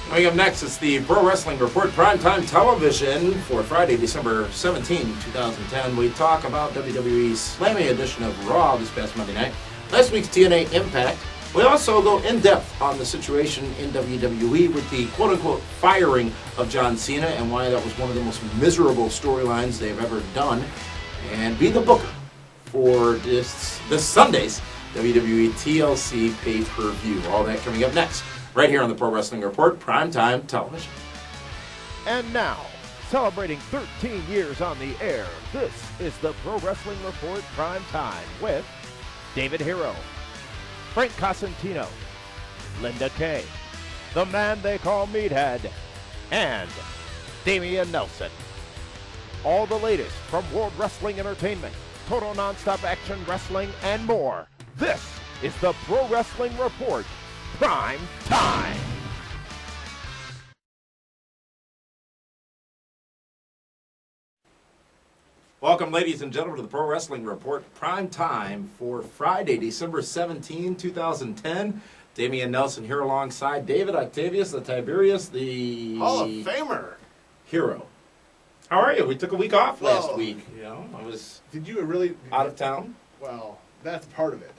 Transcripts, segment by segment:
Coming up next is the Pro Wrestling Report Primetime Television for Friday, December 17, 2010. We talk about WWE's Slammy edition of Raw this past Monday night, last week's TNA Impact. We also go in-depth on the situation in WWE with the quote-unquote firing of John Cena and why that was one of the most miserable storylines they've ever done, and be the booker for this Sunday's WWE TLC pay-per-view. All that coming up next, right here on the Pro Wrestling Report, Primetime Television. And now, celebrating 13 years on the air, this is the Pro Wrestling Report Primetime with David Hero, Frank Cosentino, Linda Kay, the man they call Meathead, and Damian Nelson. All the latest from World Wrestling Entertainment, total nonstop action wrestling, and more. This is the Pro Wrestling Report Prime Time. Welcome, ladies and gentlemen, to the Pro Wrestling Report Prime Time for Friday, December 17, 2010. Damian Nelson here alongside David Octavius, the Tiberius, the Hall of Famer. Hero. How are you? We took a week off last week. You know, I was Did you really out of town. Well, that's part of it.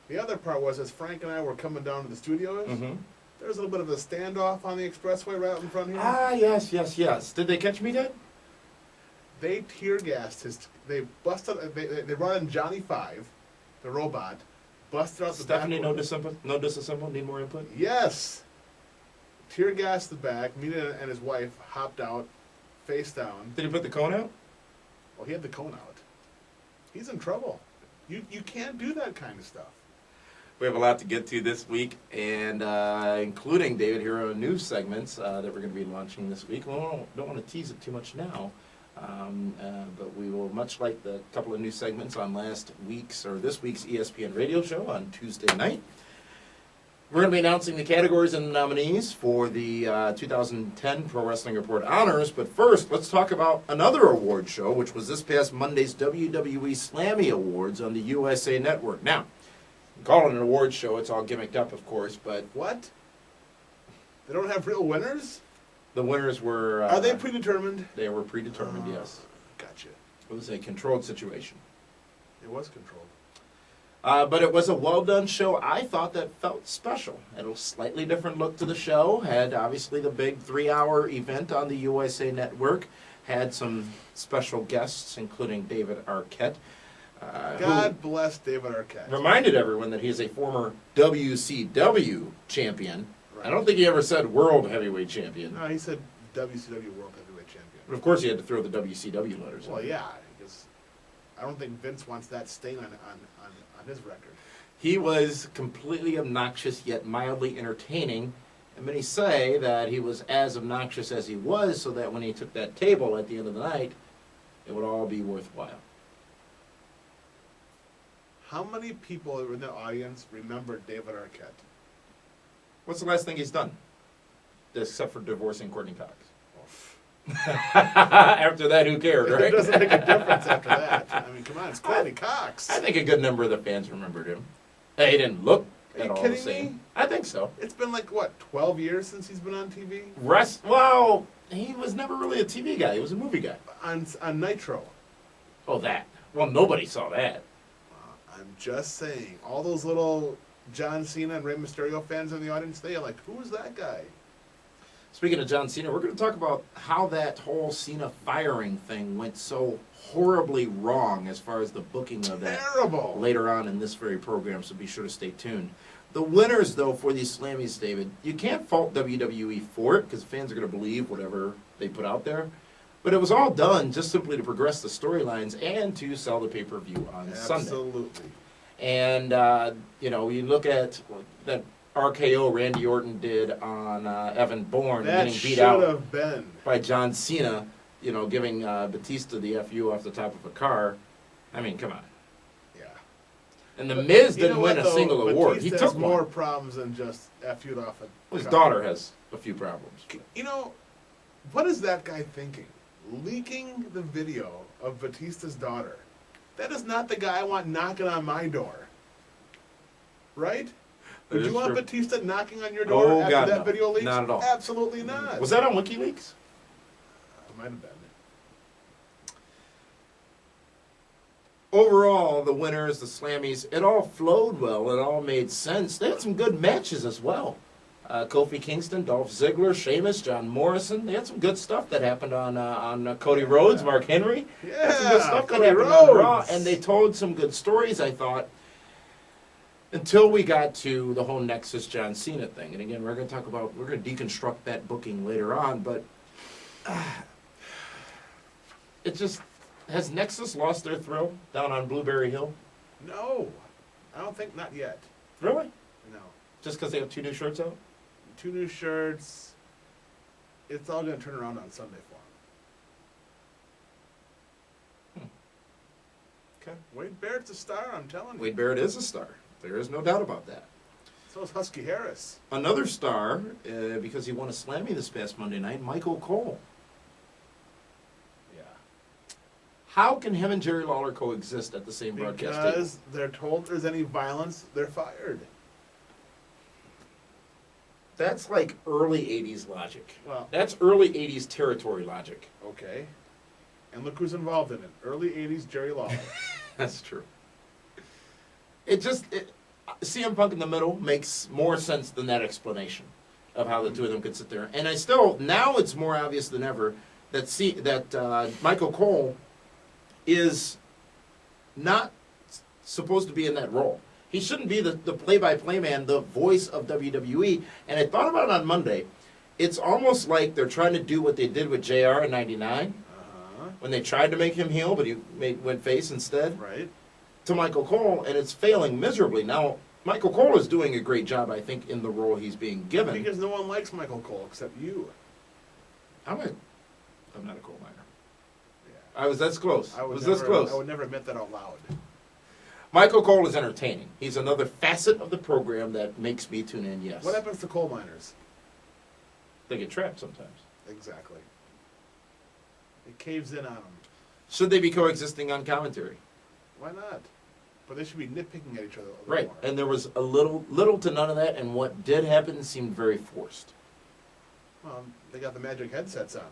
The other part was as Frank and I were coming down to the studios, there was a little bit of a standoff on the expressway right out in front here. Ah, yes. Did they catch me dead? They tear gassed his. They busted. They brought in Johnny Five, the robot, busted out the Stephanie, back. no disassemble. Need more input. Yes. Tear gassed the back. Mina and his wife hopped out, face down. Did he put the cone out? Well, he had the cone out. He's in trouble. You can't do that kind of stuff. We have a lot to get to this week, and including David Hero news segments that we're going to be launching this week. We don't want to tease it too much now, but we will, much like the couple of news segments on this week's ESPN radio show on Tuesday night. We're going to be announcing the categories and nominees for the 2010 Pro Wrestling Report Honors, but first, let's talk about another award show, which was this past Monday's WWE Slammy Awards on the USA Network. Now, call it an award show. It's all gimmicked up, of course, but... What? They don't have real winners? The winners were... Are they predetermined? They were predetermined, yes. Gotcha. It was a controlled situation. It was controlled. But it was a well-done show, I thought, that felt special. Had a slightly different look to the show. Had, obviously, the big 3-hour event on the USA Network. Had some special guests, including David Arquette. God bless David Arquette. Reminded everyone that he is a former WCW champion. Right. I don't think he ever said World Heavyweight Champion. No, he said WCW World Heavyweight Champion. But of course he had to throw the WCW letters in. Well, yeah, because I don't think Vince wants that stain on his record. He was completely obnoxious yet mildly entertaining. And many say that he was as obnoxious as he was so that when he took that table at the end of the night, it would all be worthwhile. How many people in the audience remember David Arquette? What's the last thing he's done? Except for divorcing Courtney Cox. After that, who cared, right? It doesn't make a difference after that. I mean, come on, it's Courtney Cox. I think a good number of the fans remembered him. He didn't look at all the kidding same. me? I think so. It's been like, what, 12 years since he's been on TV? Well, he was never really a TV guy. He was a movie guy. On Nitro. Oh, that. Well, nobody saw that. I'm just saying, all those little John Cena and Rey Mysterio fans in the audience, they are like, who is that guy? Speaking of John Cena, we're going to talk about how that whole Cena firing thing went so horribly wrong as far as the booking of that. Terrible. Later on in this very program, so be sure to stay tuned. The winners, though, for these Slammys, David, you can't fault WWE for it because fans are going to believe whatever they put out there. But it was all done just simply to progress the storylines and to sell the pay-per-view on Sunday. Absolutely. And, you look at that RKO Randy Orton did on Evan Bourne, That getting beat should out have been. by John Cena, giving Batista the FU off the top of a car. I mean, come on. Yeah. And The Miz You know didn't win what, a though? single award. He Batista took has more one. problems than just FU'd off a His car. daughter has a few problems. You know, what is that guy thinking? Leaking the video of Batista's daughter. That is not the guy I want knocking on my door. Right? Would you want true. Batista knocking on your door Oh, after God, that no. video leaks? Not at all. Absolutely not. Was that on WikiLeaks? Might have been. Overall, the winners, the Slammies, it all flowed well. It all made sense. They had some good matches as well. Kofi Kingston, Dolph Ziggler, Sheamus, John Morrison. They had some good stuff that happened on Cody Rhodes, Mark Henry. Had some good stuff that Cody happened on Raw, Rhodes. and they told some good stories, I thought, until we got to the whole Nexus John Cena thing. And again, we're going to deconstruct that booking later on, but it just, has Nexus lost their thrill down on Blueberry Hill? No, I don't think not yet. Really? No. Just because they have 2 new shirts out? 2 new shirts. It's all going to turn around on Sunday for them. Okay. Wade Barrett's a star, I'm telling you. Wade Barrett is a star. There is no doubt about that. So is Husky Harris. Another star, because he won a Slammy this past Monday night, Michael Cole. Yeah. How can him and Jerry Lawler coexist at the same broadcast table? Because they're told there's any violence, they're fired. That's like early 80s logic. Well, That's early 80s territory logic. okay. And look who's involved in it. Early 80s Jerry Lawler. That's true. CM Punk in the middle makes more sense than that explanation of how the two of them could sit there. And now it's more obvious than ever that Michael Cole is not supposed to be in that role. He shouldn't be the play-by-play man, the voice of WWE. And I thought about it on Monday. It's almost like they're trying to do what they did with JR in '99 when they tried to make him heel, but he went face instead. Right. To Michael Cole, and it's failing miserably. Now, Michael Cole is doing a great job, I think, in the role he's being given. Because no one likes Michael Cole except you. I'm not a coal miner. Yeah. That's close. I would never admit that out loud. Michael Cole is entertaining. He's another facet of the program that makes me tune in, yes. What happens to coal miners? They get trapped sometimes. Exactly. It caves in on them. Should they be coexisting on commentary? Why not? But they should be nitpicking at each other a little Right. more. And there was a little to none of that, and what did happen seemed very forced. They got the magic headsets on.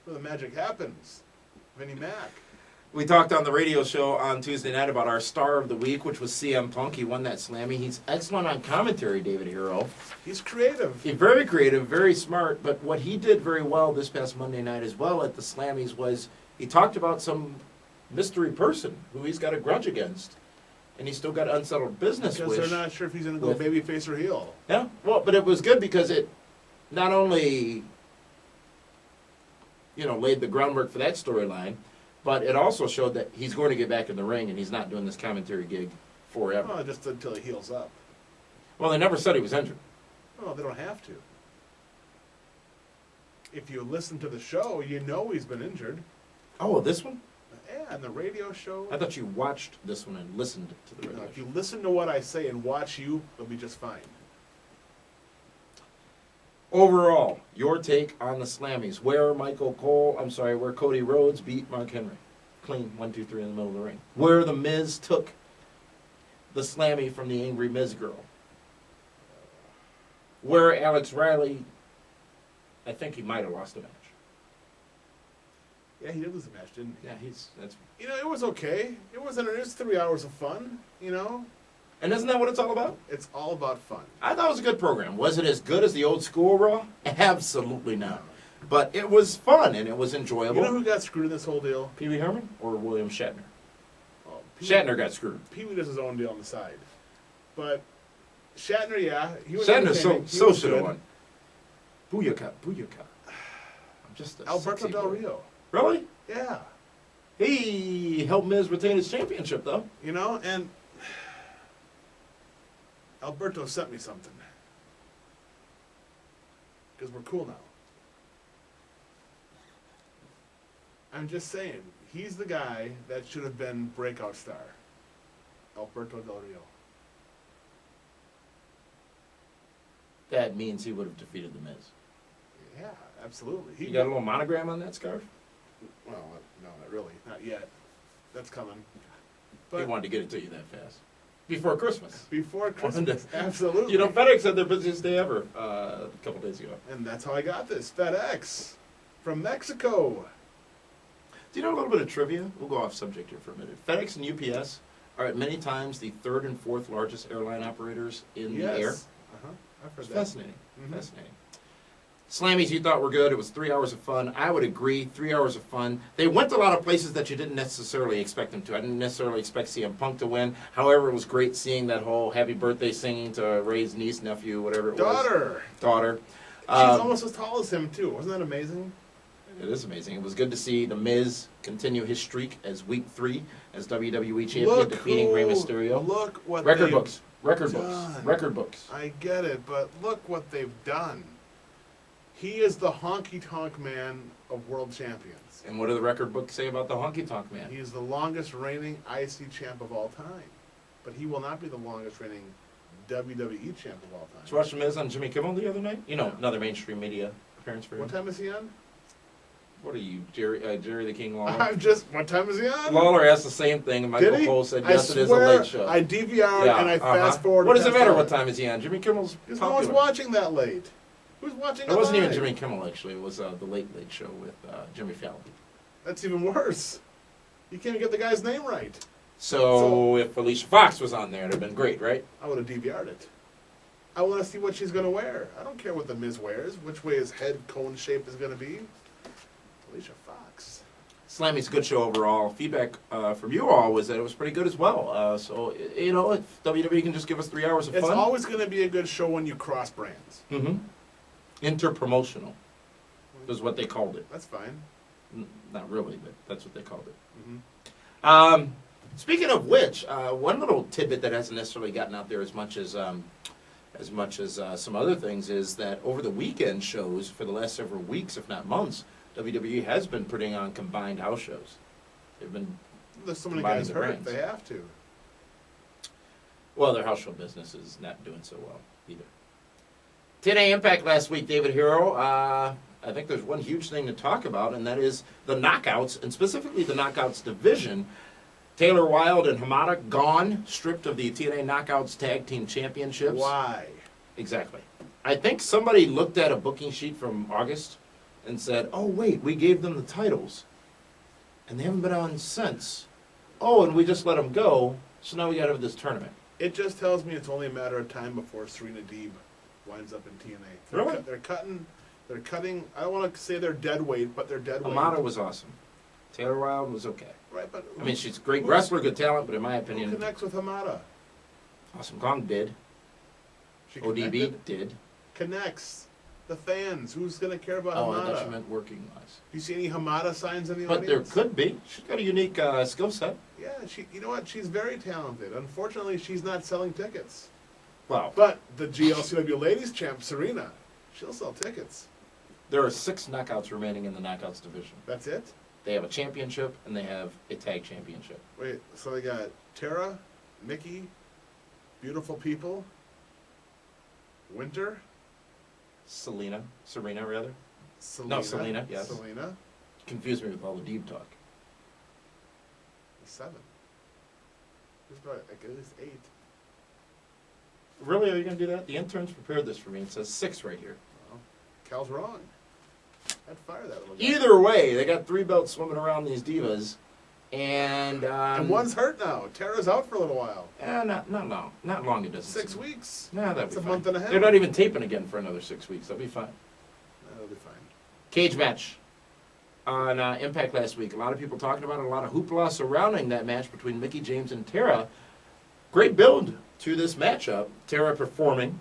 Where the magic happens. Vinnie Mac. We talked on the radio show on Tuesday night about our star of the week, which was CM Punk. He won that Slammy. He's excellent on commentary, David Hero. He's creative. He's very creative, very smart, but what he did very well this past Monday night as well at the Slammies was he talked about some mystery person who he's got a grudge against, and he's still got unsettled business Because they're not sure if he's going to go with- babyface or heel. Yeah, well, but it was good because it not only, laid the groundwork for that storyline, but it also showed that he's going to get back in the ring and he's not doing this commentary gig forever. Well, just until he heals up. Well, they never said he was injured. Well, they don't have to. If you listen to the show, you know he's been injured. Oh, this one? Yeah, and the radio show. I thought you watched this one and listened to the No, radio if show. you listen to what I say and watch you, it'll be just fine. Overall, your take on the Slammies. Where Cody Rhodes beat Mark Henry. Clean, 1, 2, 3 in the middle of the ring. Where the Miz took the Slammy from the Angry Miz girl. Where Alex Riley, I think he might have lost a match. Yeah, he did lose the match, didn't he? Yeah, that's. It was okay. It was 3 hours of fun, And isn't that what it's all about? It's all about fun. I thought it was a good program. Was it as good as the old school Raw? Absolutely not. But it was fun and it was enjoyable. You know who got screwed in this whole deal? Pee Wee Herman or William Shatner? Oh, Shatner got screwed. Pee-wee does his own deal on the side. But Shatner, yeah. He was Shatner entertaining. so He was should have good. won. Booyaka, booyaka. I'm just a Alberto sexy Del boy. Rio. Really? Yeah. He helped Miz retain his championship, though. And Alberto sent me something. Because we're cool now. I'm just saying, he's the guy that should have been breakout star. Alberto Del Rio. That means he would have defeated the Miz. Yeah, absolutely. You got a little monogram on that scarf? Well, no, not really. Not yet. That's coming. He But wanted to get it to you that fast. Before Christmas. Before Christmas, absolutely. You know, FedEx had their busiest day ever a couple days ago. And that's how I got this. FedEx from Mexico. Do you know a little bit of trivia? We'll go off subject here for a minute. FedEx and UPS are at many times the third and fourth largest airline operators in the air. Uh-huh. I've heard It's that. fascinating. Mhm. Fascinating. Slammies you thought were good. It was 3 hours of fun. I would agree. 3 hours of fun. They went to a lot of places that you didn't necessarily expect them to. I didn't necessarily expect CM Punk to win. However, it was great seeing that whole happy birthday singing to Ray's niece, nephew, whatever it was. Daughter. She's almost as tall as him, too. Wasn't that amazing? It is amazing. It was good to see The Miz continue his streak as week 3 as WWE Champion, defeating Rey Mysterio. Look what Record they've books. Record done. books. Record books. I get it, but look what they've done. He is the honky-tonk man of world champions. And what do the record books say about the Honky Tonk Man? He is the longest reigning IC champ of all time. But he will not be the longest reigning WWE champ of all time. Did you watch The Miz on Jimmy Kimmel the other night? You know, another mainstream media appearance for him. What time is he on? What are you, Jerry the King Lawler? What time is he on? Lawler asked the same thing, and Michael Did he? Cole said, I yes, it is a swear late show. I DVR'd and I fast forwarded. What does it matter what what time is he on? Jimmy Kimmel's Because no one's popular. watching that late. Who's watching It wasn't even live? Jimmy Kimmel, actually. It was the Late Late Show with Jimmy Fallon. That's even worse. You can't even get the guy's name right. So if Alicia Fox was on there, it would have been great, right? I would have DVR'd it. I want to see what she's going to wear. I don't care what the Miz wears, which way his head cone shape is going to be. Alicia Fox. Slammy's a good show overall. Feedback from you all was that it was pretty good as well. So, you know, if WWE can just give us 3 hours of It's fun. always going to be a good show when you cross brands. Mm-hmm. Interpromotional is what they called it. That's fine. Not really, but that's what they called it. Mm-hmm. Speaking of which, one little tidbit that hasn't necessarily gotten out there as much as some other things is that over the weekend shows for the last several weeks, if not months, WWE has been putting on combined house shows. They've been There's so many combining guys the hurt. brands. They have to. Well, their house show business is not doing so well either. TNA Impact last week, David Hero. I think there's one huge thing to talk about, and that is the Knockouts, and specifically the Knockouts division. Taylor Wilde and Hamada gone, stripped of the TNA Knockouts Tag Team Championships. Why? Exactly. I think somebody looked at a booking sheet from August and said, oh, wait, we gave them the titles, and they haven't been on since. Oh, and we just let them go, so now we got to have this tournament. It just tells me it's only a matter of time before Serena Deeb winds up in TNA. Really? They're cutting, I don't want to say they're dead weight, but they're dead weight. Hamada was awesome. Taylor Wilde was okay. Right, but I mean, she's a great wrestler, good talent, but in my who opinion, connects with Hamada? Awesome Kong did. She ODB connected? did. Connects. The fans. Who's going to care about Oh, I Hamada? thought you meant working-wise. Do you see any Hamada signs in the But there audience? could be. She's got a unique skill set. Yeah, you know what? She's very talented. Unfortunately, she's not selling tickets. Wow. But the GLCW Ladies Champ, Serena, she'll sell tickets. There are 6 knockouts remaining in the knockouts division. That's it? They have a championship, and they have a tag championship. Wait, so they got Tara, Mickey, Beautiful People, Winter, Serena, rather. Selena. No, Selena, yes. Selena, Confused me with all the Deeb talk. 7. There's about at least 8. Really, are you going to do that? The interns prepared this for me. It says 6 right here. Well, Cal's wrong. I'd fire that little guy. Either way, they got 3 belts swimming around these divas, and And one's hurt now. Tara's out for a little while. not long. Not long. It doesn't. 6 seem. weeks. Nah, that'll That's be a fine. month and a half. They're not even taping again for another 6 weeks. They'll be fine. That'll be fine. Cage match on Impact last week. A lot of people talking about it. A lot of hoopla surrounding that match between Mickie James and Tara. Great build to this matchup. Tara performing,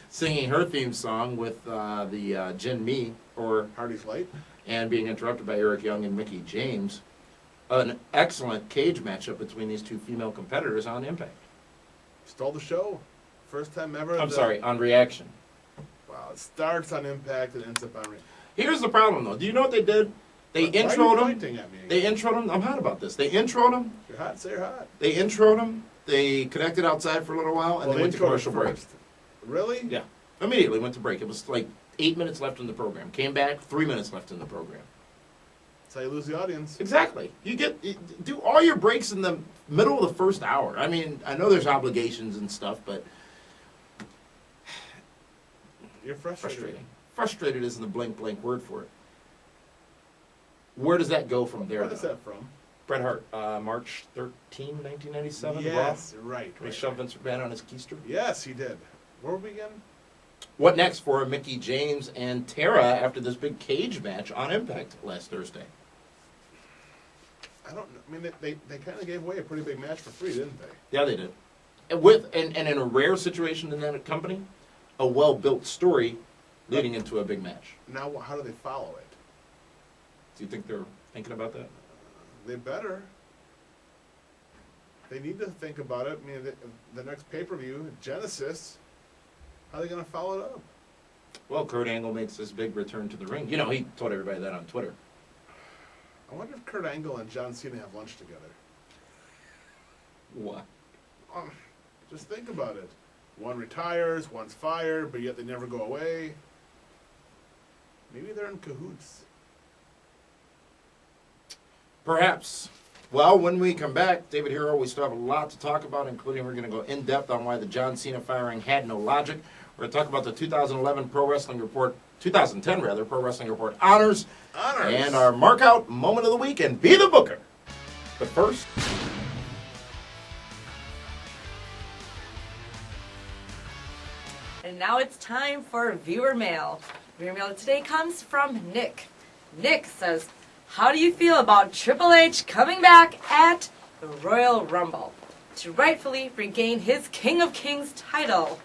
singing her theme song with the Jin Mi, or Hardy's Light. and being interrupted by Eric Young and Mickie James. An excellent cage matchup between these two female competitors on Impact. Stole the show. First time ever. I'm sorry, on Reaction. Wow, it starts on Impact and ends up on Reaction. Here's the problem, though. Do you know what they did? They Why are you introed him. pointing at me again? They introed him. I'm hot about this. They introed him. You're hot, say you're hot. They introed him. They connected outside for a little while, and Well, they went to introed commercial break. first. Really? Yeah, immediately went to break. It was like 8 minutes left in the program. Came back, 3 minutes left in the program. That's how you lose the audience. Exactly. Do all your breaks in the middle of the first hour. I mean, I know there's obligations and stuff, but You're frustrated. Frustrated isn't the blank word for it. Where does that go from there? Where is that from? Bret Hart, March 13, 1997. Yes, right. He shoved Vince McMahon on his keister. Yes, he did. Where were we again? What next for Mickie James and Tara after this big cage match on Impact last Thursday? I don't know. I mean, they kind of gave away a pretty big match for free, didn't they? Yeah, they did. And in a rare situation in that company, a well-built story leading into a big match. Now, how do they follow it? Do you think they're thinking about that? They better. They need to think about it. I mean, the next pay-per-view, Genesis, how are they going to follow it up? Well, Kurt Angle makes his big return to the ring. You know, he told everybody that on Twitter. I wonder if Kurt Angle and John Cena have lunch together. What? Just think about it. One retires, one's fired, but yet they never go away. Maybe they're in cahoots. Perhaps. Well, when we come back, David Hero, we still have a lot to talk about, including we're going to go in-depth on why the John Cena firing had no logic. We're going to talk about the 2011 Pro Wrestling Report, 2010 rather, Pro Wrestling Report honors. And our Markout moment of the week and Be the Booker. But first... And now it's time for viewer mail. Viewer mail today comes from Nick. Nick says, how do you feel about Triple H coming back at the Royal Rumble to rightfully regain his King of Kings title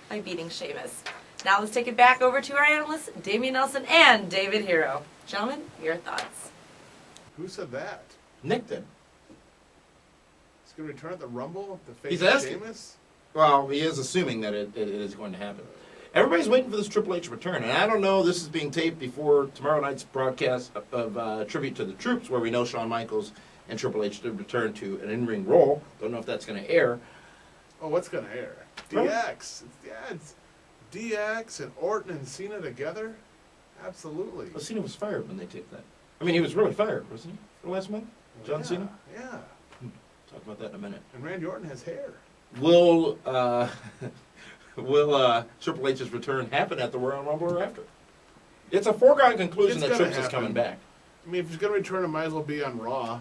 by beating Sheamus? Now let's take it back over to our analysts, Damian Nelson and David Hero. Gentlemen, your thoughts. Who said that? Nick did. He's going to return at the Rumble to face He's asking. Sheamus? Well, he is assuming that it is going to happen. Everybody's waiting for this Triple H return, and I don't know, this is being taped before tomorrow night's broadcast of Tribute to the Troops, where we know Shawn Michaels and Triple H did return to an in-ring role. Don't know if that's going to air. Oh, what's going to air? DX. It's DX and Orton and Cena together? Absolutely. Well, Cena was fired when they taped that. I mean, he was really fired, wasn't he, for last month? John Cena? Yeah. Talk about that in a minute. And Randy Orton has hair. Will Triple H's return happen at the Royal Rumble or after? It's a foregone conclusion that Triple is coming back. I mean, if he's going to return, it might as well be on Raw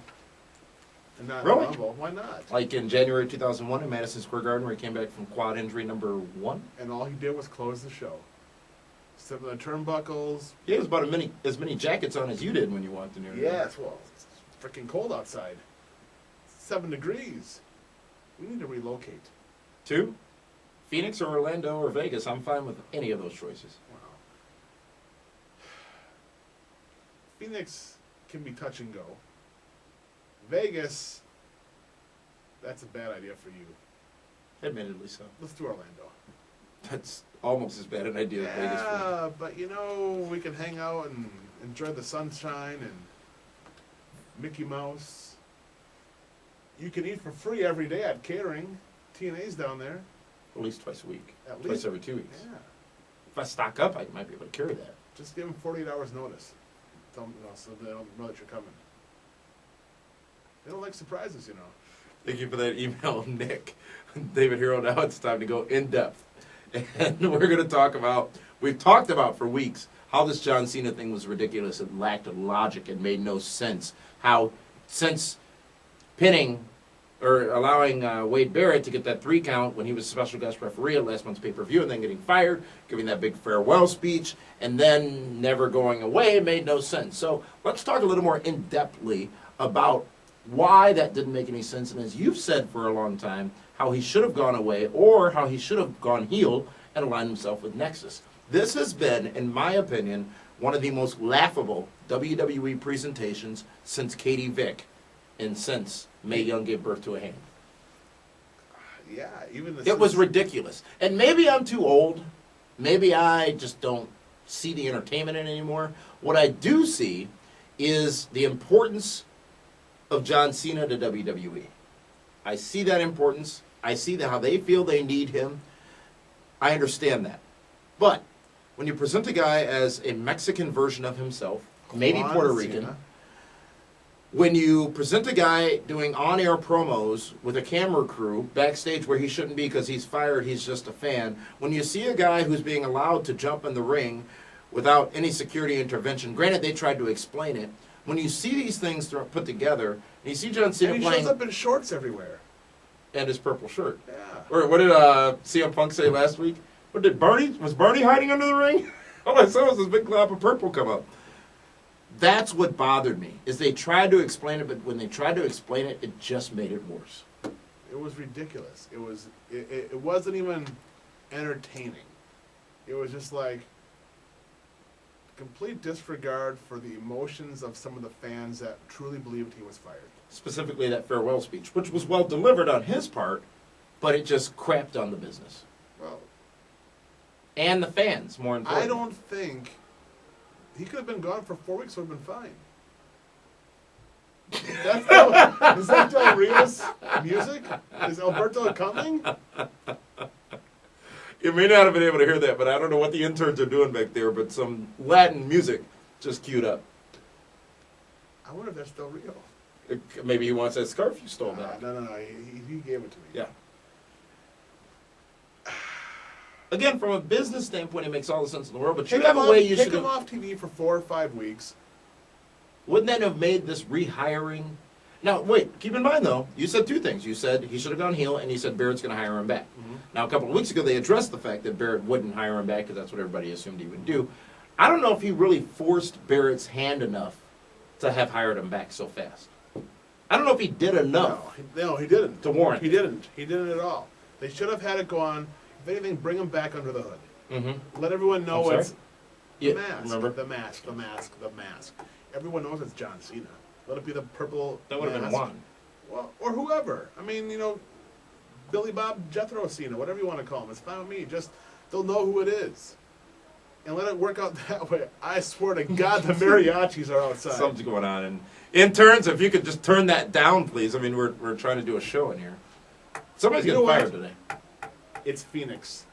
and not Really? Rumble. Why not? Like in January 2001 in Madison Square Garden, where he came back from quad injury number 1. And all he did was close the show. Step on the turnbuckles. He has about as many jackets on as you did when you walked in here. Yes, well, it's freaking cold outside. 7 degrees. We need to relocate. 2? Phoenix or Orlando or Vegas, I'm fine with any of those choices. Wow. Phoenix can be touch and go. Vegas, that's a bad idea for you. Admittedly so. Let's do Orlando. That's almost as bad an idea as Vegas for me. Yeah, but you know, we can hang out and enjoy the sunshine and Mickey Mouse. You can eat for free every day at catering. TNA's down there. At least twice a week. At Twice least. every 2 weeks. Yeah. If I stock up, I might be able to carry that. Just give them 48 hours notice. Tell them, so they don't know that you're coming. They don't like surprises, you know. Thank you for that email, Nick. David Hero, now it's time to go in depth. And we're going to talk about, we've talked about for weeks, how this John Cena thing was ridiculous and lacked logic and made no sense. How, since pinning or allowing Wade Barrett to get that 3 count when he was a special guest referee at last month's pay-per-view and then getting fired, giving that big farewell speech, and then never going away made no sense. So let's talk a little more in-depthly about why that didn't make any sense. And as you've said for a long time, how he should have gone away or how he should have gone heel and aligned himself with Nexus. This has been, in my opinion, one of the most laughable WWE presentations since Katie Vick and since Mae Young gave birth to a hand. Yeah, even It was ridiculous. And maybe I'm too old. Maybe I just don't see the entertainment in it anymore. What I do see is the importance of John Cena to WWE. I see that importance. I see how they feel they need him. I understand that. But when you present a guy as a Mexican version of himself, maybe Juan Puerto Rican, Cena. when you present a guy doing on-air promos with a camera crew backstage where he shouldn't be because he's fired, he's just a fan. When you see a guy who's being allowed to jump in the ring without any security intervention, granted they tried to explain it. When you see these things put together, and you see John Cena and he playing shows up in shorts everywhere. and his purple shirt. Yeah. Or what did CM Punk say last week? What did was Barney hiding under the ring? All I saw was this big cloud of purple come up. That's what bothered me, is they tried to explain it, but when they tried to explain it, it just made it worse. It was ridiculous. It wasn't even entertaining. It was just like complete disregard for the emotions of some of the fans that truly believed he was fired. Specifically that farewell speech, which was well delivered on his part, but it just crapped on the business. Well, and the fans, more importantly. I don't think he could have been gone for 4 weeks, would have been fine. Is that Del Rio's music? Is Alberto coming? You may not have been able to hear that, but I don't know what the interns are doing back there, but some Latin music just queued up. I wonder if that's Del Rio. Maybe he wants that scarf you stole back. No. He gave it to me. Yeah. Again, from a business standpoint, it makes all the sense in the world, but you have a way you should take him off TV for 4 or 5 weeks. Wouldn't that have made this rehiring? Now, wait, keep in mind, though, you said two things. You said he should have gone heel, and you said Barrett's going to hire him back. Mm-hmm. Now, a couple of weeks ago, they addressed the fact that Barrett wouldn't hire him back because that's what everybody assumed he would do. I don't know if he really forced Barrett's hand enough to have hired him back so fast. I don't know if he did enough. No, he didn't. To warrant. He didn't. He didn't at all. They should have had it go on. If anything, bring him back under the hood. Mm-hmm. Let everyone know it's the Yeah, mask. remember? The mask. Everyone knows it's John Cena. Let it be the purple That would have been one. Well, or whoever. I mean, Billy Bob Jethro Cena, whatever you want to call him. It's fine with me. Just, they'll know who it is. And let it work out that way. I swear to God, the mariachis are outside. Something's going on. And interns, if you could just turn that down, please. I mean, we're trying to do a show in here. Somebody's getting fired today. It's Phoenix.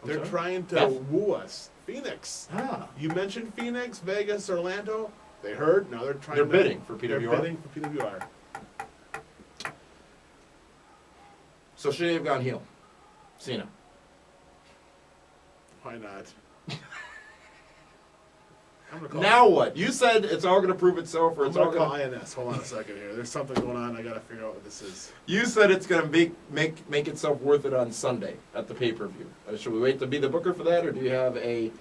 I'm They're sorry? trying to Beth? woo us. Phoenix. Ah. You mentioned Phoenix, Vegas, Orlando. They heard. Now they're trying. They're bidding for PWR? They're bidding for PWR. So should he have gone heel? Cena. Why not? I'm gonna call Now what? You said it's all going to prove itself, or I'm it's all gonna call going to... INS. Hold on a second here. There's something going on. I gotta figure out what this is. You said it's going to make itself worth it on Sunday at the pay-per-view. Should we wait to be the booker for that, or do you have a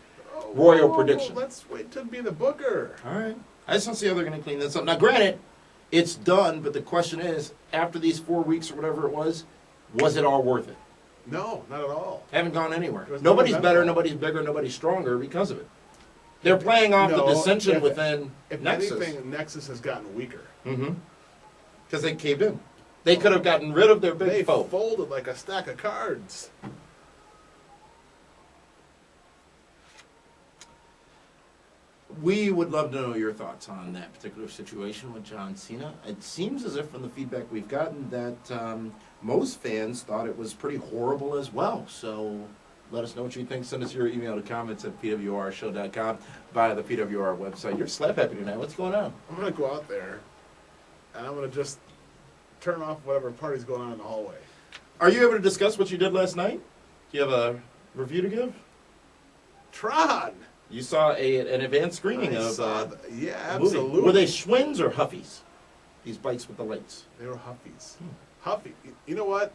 royal prediction? Let's wait to be the booker. All right. I just don't see how they're going to clean this up. Now, granted, it's done, but the question is, after these 4 weeks or whatever it was it all worth it? No, not at all. Haven't gone anywhere. It was Nobody's never better, done. nobody's bigger, nobody's stronger because of it. They're playing off the No, dissension within If Nexus. anything, Nexus has gotten weaker. Mm-hmm. Because they caved in. They could have gotten rid of their big They foe. folded like a stack of cards. We would love to know your thoughts on that particular situation with John Cena. It seems as if from the feedback we've gotten that most fans thought it was pretty horrible as well. So let us know what you think. Send us your email to comments at pwrshow.com via the PWR website. You're slap happy tonight. What's going on? I'm going to go out there, and I'm going to just turn off whatever party's going on in the hallway. Are you able to discuss what you did last night? Do you have a review to give? Tron! You saw an advanced screening I of saw a yeah, movie. absolutely. Were they Schwins or Huffies? These bites with the lights. They were Huffies. Huffy. You know what?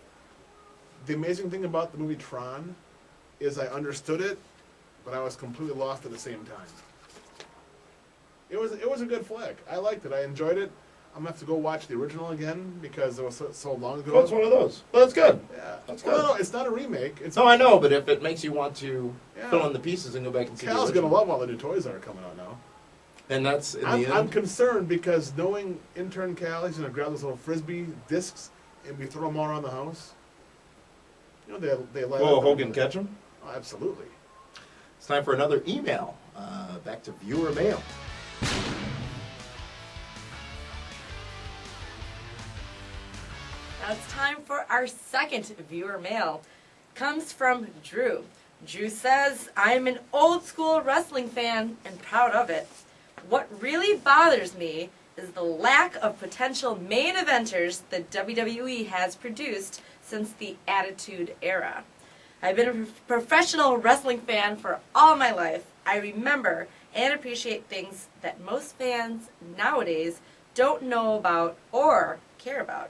The amazing thing about the movie Tron is I understood it, but I was completely lost at the same time. It was a good flick. I liked it. I enjoyed it. I'm going to have to go watch the original again because it was so long ago. Well, it's one of those. Well, that's good. Yeah. That's Well, good. no, it's not a remake. It's No, I know, but if it makes you want to Yeah. fill in the pieces and go back and see Cal's the going to original. love all the new toys that are coming out now. And that's, in the I'm end, concerned because knowing intern Cal, he's going to grab those little Frisbee discs and we throw them all around the house. You know, they light will up. Hogan catch him? Oh, absolutely. It's time for another email. Back to viewer mail. Now it's time for our second viewer mail. Comes from Drew. Drew says, I'm an old school wrestling fan and proud of it. What really bothers me is the lack of potential main eventers the WWE has produced since the Attitude Era. I've been a professional wrestling fan for all my life. I remember and appreciate things that most fans nowadays don't know about or care about.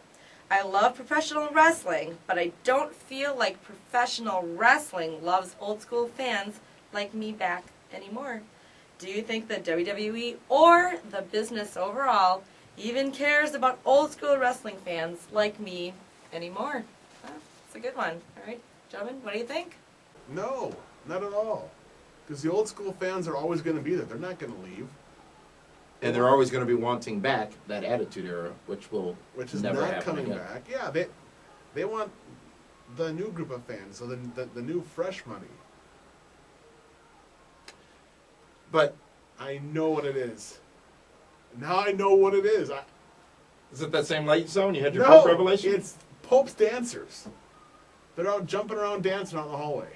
I love professional wrestling, but I don't feel like professional wrestling loves old school fans like me back anymore. Do you think the WWE or the business overall even cares about old school wrestling fans like me anymore? Well, it's a good one. All right, gentlemen, what do you think? No, not at all. Because the old school fans are always going to be there. They're not going to leave. And they're always going to be wanting back that Attitude Era, which is never not happen coming again. back. Yeah, they want the new group of fans, so the new fresh money. But I know what it is. Now I know what it is. is it that same light zone? You had your No, Pope revelation? it's Pope's dancers. They're out jumping around dancing out in the hallway.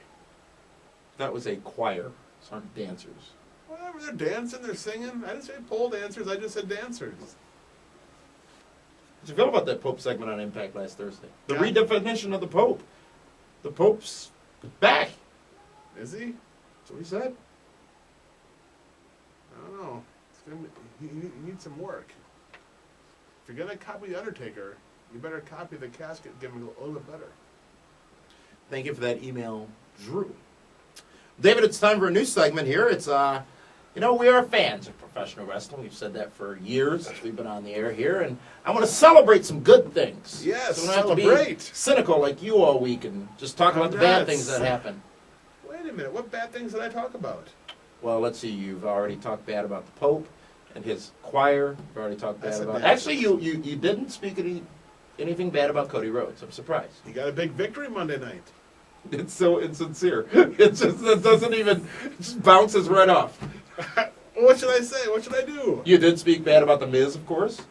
That was a choir. Those aren't dancers. Whatever, they're dancing, they're singing. I didn't say pole dancers, I just said dancers. How'd you feel about that Pope segment on Impact last Thursday? The Yeah. redefinition of the Pope. The Pope's back. Is he? That's what he said. I don't know. You need some work. If you're going to copy The Undertaker, you better copy the casket, give him a little bit better. Thank you for that email, Drew. David, it's time for a new segment here. It's, we are fans of professional wrestling. We've said that for years since we've been on the air here, and I want to celebrate some good things. Yes, so we don't have to celebrate. be cynical like you all week and just talk about the bad things that happen. Wait a minute, what bad things did I talk about? Well, let's see. You've already talked bad about the Pope and his choir. You've already talked I bad said about. bad Actually, you didn't speak anything bad about Cody Rhodes. I'm surprised. He got a big victory Monday night. It's so insincere. It doesn't even. It just bounces right off. What should I say? What should I do? You did speak bad about the Miz, of course.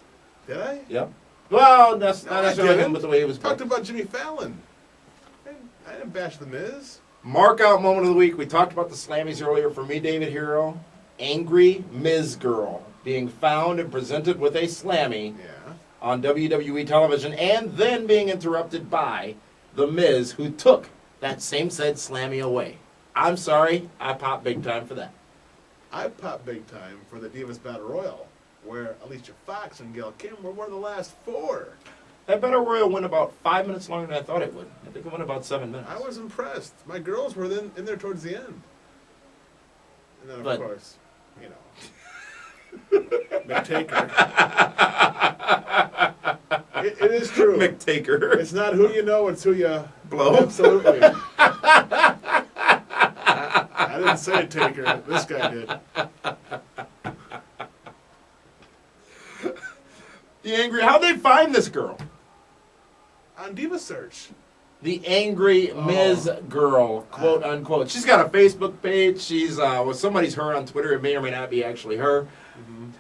Did I? Yeah. Well, that's No, not I necessarily didn't. him, but the way he was. Talked about Jimmy Fallon. I didn't bash the Miz. Markout moment of the week. We talked about the Slammies earlier. For me, David Hero, angry Miz girl being found and presented with a Slammy Yeah. on WWE television, and then being interrupted by the Miz, who took that same said Slammy away. I'm sorry, I popped big time for that. I popped big time for the Divas Battle Royal, where Alicia Fox and Gail Kim were one of the last four. That Battle Royal went about 5 minutes longer than I thought it would. I think it went about 7 minutes. I was impressed. My girls were in there towards the end. And then, of course, McTaker. It is true. McTaker. It's not who you know, it's who you Blow. Absolutely. I didn't say it, Taker. This guy did. The angry. How'd they find this girl? On Diva Search. The angry Miz girl, quote unquote. She's got a Facebook page. She's somebody's her on Twitter. It may or may not be actually her. Mm-hmm.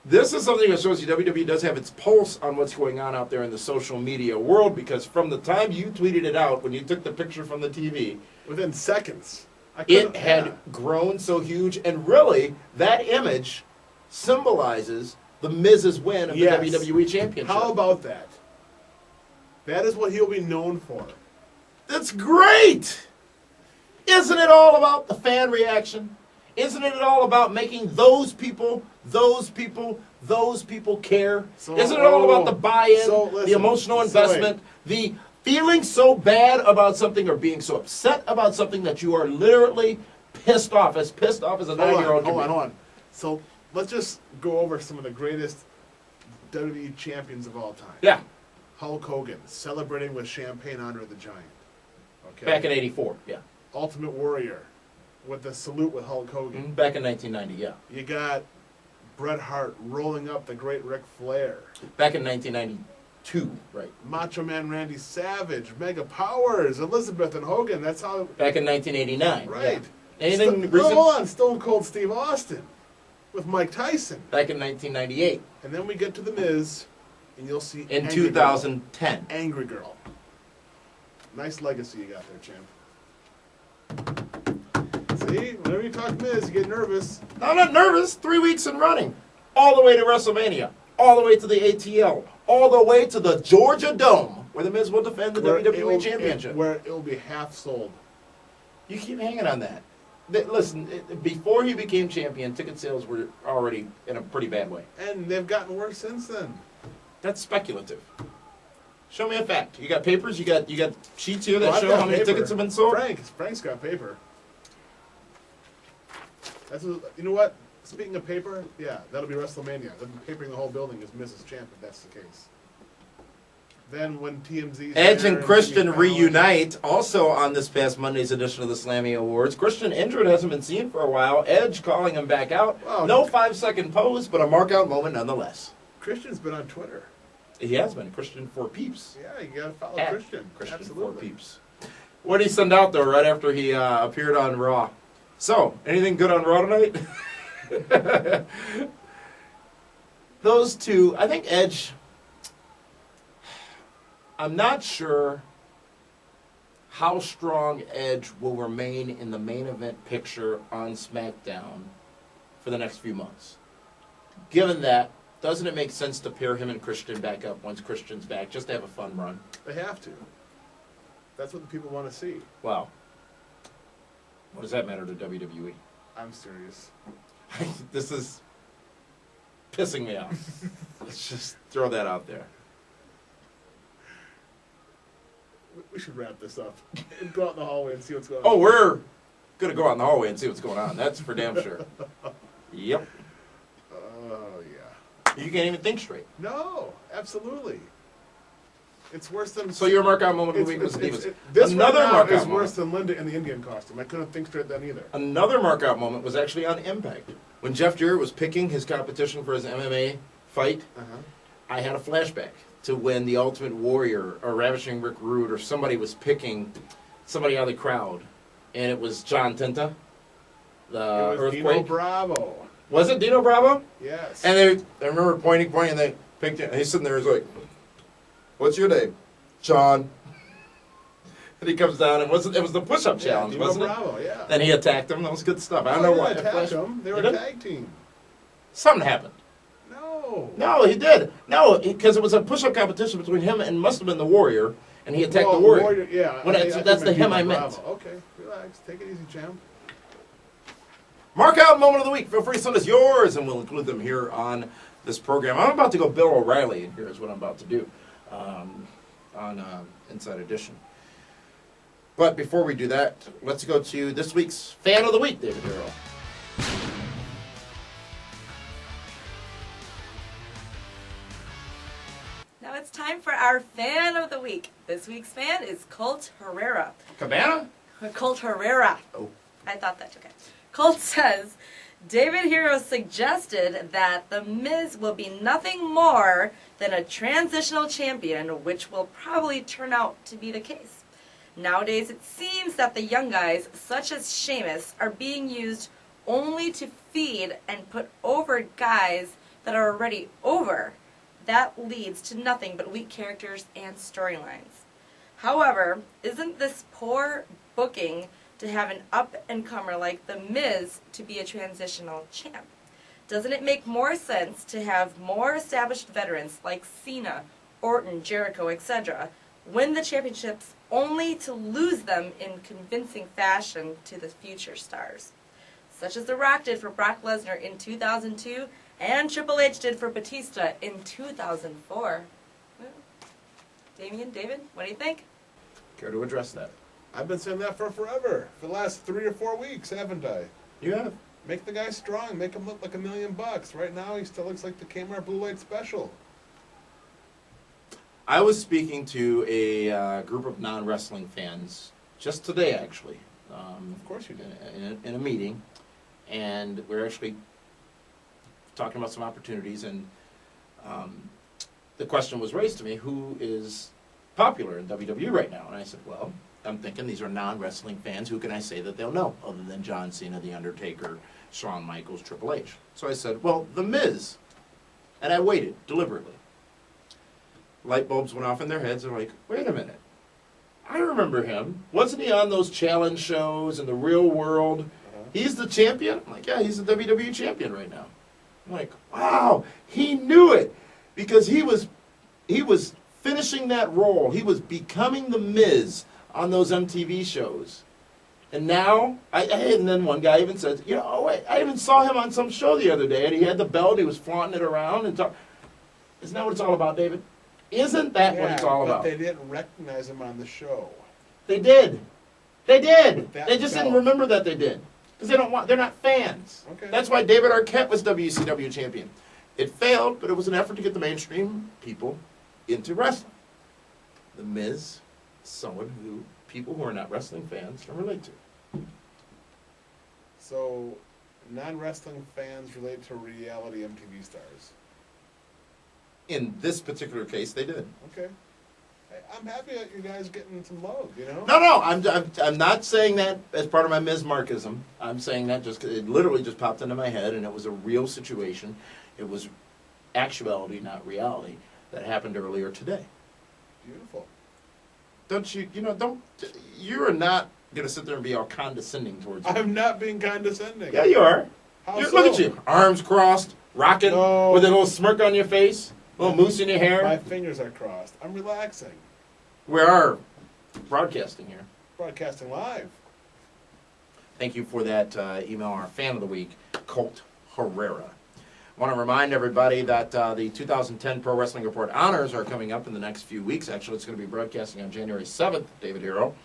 This is something that shows you WWE does have its pulse on what's going on out there in the social media world, because from the time you tweeted it out, when you took the picture from the TV, Within seconds. it had grown so huge, and really, that image symbolizes the Miz's win of Yes. the WWE Championship. How about that? That is what he'll be known for. That's great! Isn't it all about the fan reaction? Isn't it all about making those people care? So- Isn't it all about the buy-in, so listen, the emotional so investment, the feeling so bad about something or being so upset about something that you are literally pissed off as a 9-year-old can Hold be? on. So let's just go over some of the greatest WWE champions of all time. Yeah, Hulk Hogan, celebrating with champagne Andre the Giant. Okay. back in '84, yeah. Ultimate Warrior, with the salute with Hulk Hogan. Back in 1990, yeah. You got Bret Hart rolling up the great Ric Flair. Back in 1992, right. Macho Man Randy Savage, Mega Powers, Elizabeth and Hogan. That's how. Back in 1989, Right. yeah. Anything No, recent? hold on. Stone Cold Steve Austin with Mike Tyson. Back in 1998. And then we get to The Miz, and you'll see In Angry 2010. Girl. Angry Girl. Nice legacy you got there, champ. See? Whenever you talk Miz, you get nervous. I'm not nervous. 3 weeks and running. All the way to WrestleMania. all the way to the ATL, all the way to the Georgia Dome, where the Miz will defend the WWE Championship. Where it will be half sold. You keep hanging on that. Listen, before he became champion, ticket sales were already in a pretty bad way. And they've gotten worse since then. That's speculative. Show me a fact. You got papers? You got sheets here that I've show got how many paper. tickets have been sold? Frank's got paper. You know what? Speaking of paper, yeah, that'll be WrestleMania. They'll be papering the whole building as Mrs. Champ, if that's the case. Then when TMZ... Edge and Christian reunite, also on this past Monday's edition of the Slammy Awards. Christian injured, hasn't been seen for a while. Edge calling him back out. Well, No 5-second pose, but a mark-out moment nonetheless. Christian's been on Twitter. He has been. Christian for Peeps. Yeah, you gotta follow At Christian. Christian Absolutely. for Peeps. What did he send out, though, right after he appeared on Raw? So, anything good on Raw tonight? Those two, I think Edge... I'm not sure how strong Edge will remain in the main event picture on SmackDown for the next few months. Given that, doesn't it make sense to pair him and Christian back up once Christian's back, just to have a fun run? They have to. That's what the people want to see. Wow. What does that matter to WWE? I'm serious. This is pissing me off. Let's just throw that out there. We should wrap this up and go out in the hallway and see what's going on. Oh, we're going to go out in the hallway and see what's going on. That's for damn sure. Yep. Oh, yeah. You can't even think straight. No, absolutely. It's worse than... So your mark-out moment of the week was Divas. This Another right now mark-out is worse moment. than Linda in the Indian costume. I couldn't think straight then either. Another mark-out moment was actually on Impact. When Jeff Jarrett was picking his competition for his MMA fight, I had a flashback to when the Ultimate Warrior or Ravishing Rick Rude or somebody was picking somebody out of the crowd, and it was John Tenta, the It was Dino Earthquake. Bravo. Was it Dino Bravo? Yes. And I remember pointing, and they picked it. And he's sitting there, he's like, "What's your name?" "John." And he comes down, and it was the push-up challenge, Dino wasn't Bravo, it? yeah. Then he attacked him. That was good stuff. I don't know why. They attacked them. They were He a did? tag team. Something happened. No. No, he did. No, because it was a push-up competition between him and must have been the Warrior, and he attacked the Warrior. Yeah. That's the him I Dino meant. Bravo. Okay, relax. Take it easy, champ. Mark out moment of the week. Feel free to send us yours, and we'll include them here on this program. I'm about to go Bill O'Reilly, and here's what I'm about to do on Inside Edition. But before we do that, let's go to this week's Fan of the Week, David Hero. Now it's time for our Fan of the Week. This week's fan is Colt Herrera. Cabana? Colt Herrera. Oh. I thought that, okay. Colt says, David Hero suggested that The Miz will be nothing more than a transitional champion, which will probably turn out to be the case. Nowadays, it seems that the young guys, such as Sheamus, are being used only to feed and put over guys that are already over. That leads to nothing but weak characters and storylines. However, isn't this poor booking to have an up-and-comer like The Miz to be a transitional champ? Doesn't it make more sense to have more established veterans like Cena, Orton, Jericho, etc. win the championships only to lose them in convincing fashion to the future stars? Such as The Rock did for Brock Lesnar in 2002 and Triple H did for Batista in 2004. Well, Damien, David, what do you think? Care to address that? I've been saying that for forever. For the last 3 or 4 weeks, haven't I? You have. Make the guy strong. Make him look like $1 million. Right now, he still looks like the Kmart Blue Light Special. I was speaking to a group of non-wrestling fans just today, actually. Of course you did. In a meeting, and we're actually talking about some opportunities, and the question was raised to me, who is popular in WWE right now? And I said, well, I'm thinking these are non-wrestling fans. Who can I say that they'll know other than John Cena, The Undertaker, Shawn Michaels, Triple H? So I said, well, The Miz. And I waited deliberately. Light bulbs went off in their heads. They're like, wait a minute. I remember him. Wasn't he on those challenge shows in the real world? He's the champion? I'm like, yeah, he's the WWE champion right now. I'm like, wow, he knew it. because he was finishing that role. He was becoming the Miz on those MTV shows. And now, and then one guy even says, oh wait, I even saw him on some show the other day, and he had the belt, he was flaunting it around, and isn't that what it's all about, David? Isn't that what it's all about? But they didn't recognize him on the show. They did. They did. That They just belt. didn't remember that they did. Because they're not fans. Okay. That's why David Arquette was WCW champion. It failed, but it was an effort to get the mainstream people into wrestling. The Miz is someone who people who are not wrestling fans can relate to. So, non-wrestling fans relate to reality MTV stars. In this particular case, they did. Okay. Hey, I'm happy that you guys getting some love, No, I'm not saying that as part of my Miz Markism. I'm saying that just 'cause it literally just popped into my head, and it was a real situation. It was actuality, not reality, that happened earlier today. Beautiful. Don't you, you're not going to sit there and be all condescending towards me. I'm not being condescending. Yeah, you are. How Look so? at you, arms crossed, rocking, No. with a little smirk on your face, a little mousse in your hair. My fingers are crossed. I'm relaxing. We are broadcasting here. Broadcasting live. Thank you for that email, our fan of the week, Colt Herrera. I want to remind everybody that the 2010 Pro Wrestling Report honors are coming up in the next few weeks. Actually, it's going to be broadcasting on January 7th, David Hero.